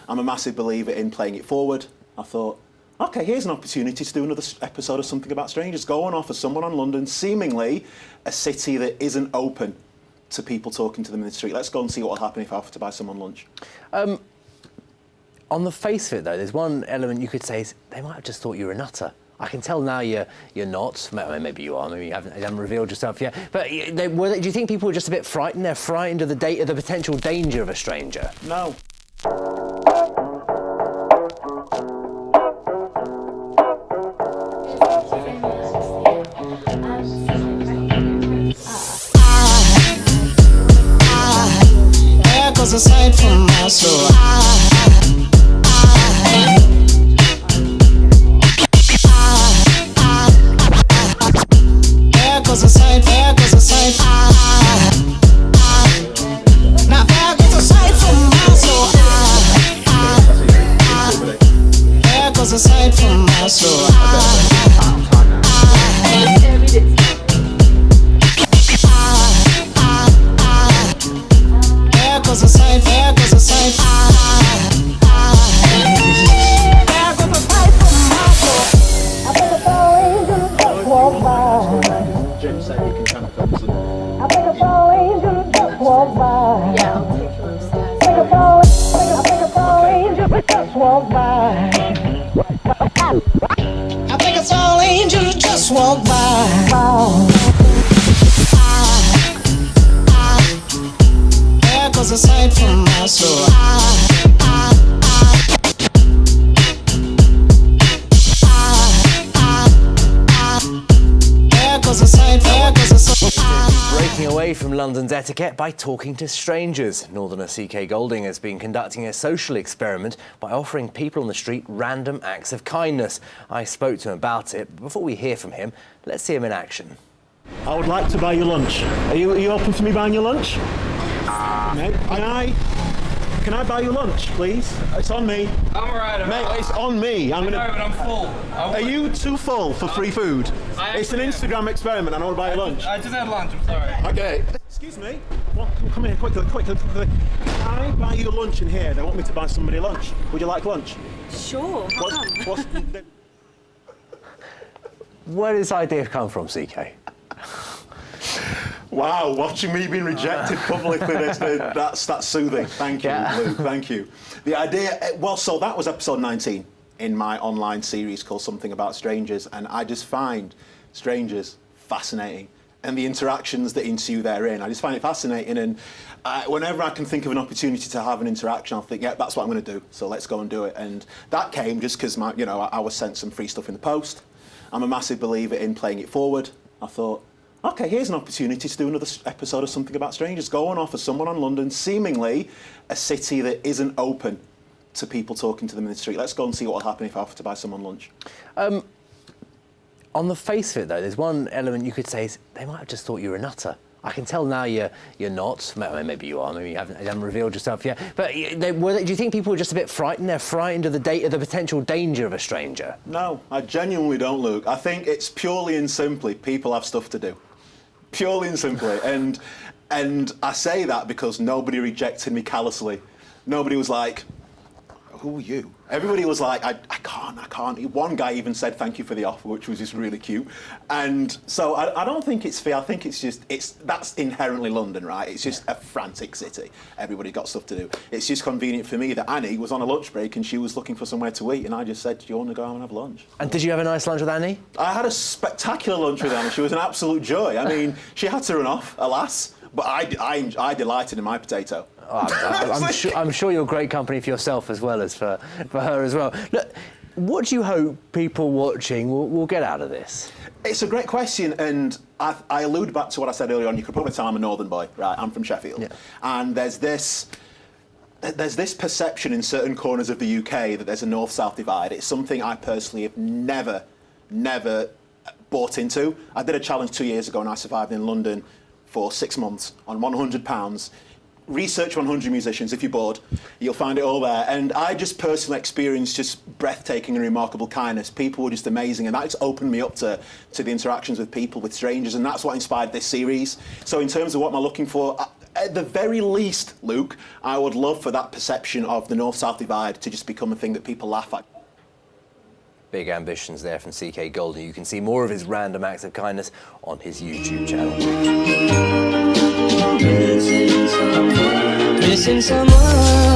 I'm a massive believer in playing it forward. I thought, OK, here's an opportunity to do another episode of Something About Strangers. Go on offer someone on London, seemingly a city that isn't open to people talking to them in the street. Let's go and see what will happen if I offer to buy someone lunch. On the face of it, though, there's one element you could say is they might have just thought you were a nutter. I can tell now you're not. Maybe you are. Maybe you haven't revealed yourself yet. But do you think people were just a bit frightened? They're frightened of the potential danger of a stranger. No. There goes a sight from my soul. There goes a sight from my soul. I think it's all angels just walk by. There goes a sight from my soul. There goes a sight, there goes a sight. Breaking away from London's etiquette by talking to strangers. Northerner CKGoldiing has been conducting a social experiment by offering people on the street random acts of kindness. I spoke to him about it, but before we hear from him, let's see him in action. I would like to buy you lunch. Are you open for me buying you lunch? Mate, can I buy you lunch, please? It's on me. I'm alright. Mate, it's on me. No, but I'm full. Are you too full for free food? It's an Instagram experiment and I want to buy you lunch. I just had lunch, I'm sorry. Okay. Excuse me. What? Come here, quickly. Can I buy you lunch in here? They want me to buy somebody lunch. Would you like lunch? Sure. Where did this idea come from, CK? Wow, watching me being rejected publicly, that's soothing. Thank you, Luke, thank you. The idea, so that was episode 19 in my online series called Something About Strangers, and I just find strangers fascinating, and the interactions that ensue therein, I just find it fascinating, and whenever I can think of an opportunity to have an interaction, I'll think, yeah, that's what I'm going to do, so let's go and do it. And that came just because I was sent some free stuff in the post. I'm a massive believer in playing it forward. I thought, OK, here's an opportunity to do another episode of Something About Strangers. Go on offer someone on London, seemingly a city that isn't open to people talking to them in the street. Let's go and see what will happen if I offer to buy someone lunch. On the face of it, though, there's one element you could say is they might have just thought you were a nutter. I can tell now you're not. Maybe you are. Maybe you haven't revealed yourself yet. But do you think people were just a bit frightened? They're frightened of the potential danger of a stranger. No, I genuinely don't, Luke. I think it's purely and simply people have stuff to do. Purely and simply. And I say that because nobody rejected me callously. Nobody was like, who are you? Everybody was like, I can't. One guy even said thank you for the offer, which was just really cute. And so I don't think it's fair. I think that's inherently London, right? It's just a frantic city. Everybody got stuff to do. It's just convenient for me that Annie was on a lunch break and she was looking for somewhere to eat, and I just said, do you want to go out and have lunch? And did you have a nice lunch with Annie? I had a spectacular lunch with Annie. She was an absolute joy. I mean, she had to run off, alas, but I delighted in my potato. Oh, I'm sure you're great company for yourself as well as for her as well. Look, what do you hope people watching will get out of this? It's a great question, and I allude back to what I said earlier on. You could probably tell I'm a northern boy, right? I'm from Sheffield, yeah. And there's this perception in certain corners of the UK that there's a north-south divide. It's something I personally have never bought into. I did a challenge 2 years ago, and I survived in London for 6 months on £100. Research 100 musicians. If you're bored, you'll find it all there. And I just personally experienced just breathtaking and remarkable kindness. People were just amazing, and that just opened me up to the interactions with people, with strangers, and that's what inspired this series. So in terms of what am I looking for, at the very least, Luke, I would love for that perception of the North-South divide to just become a thing that people laugh at. Big ambitions there from CKGoldiing. You can see more of his random acts of kindness on his YouTube channel. Missing someone.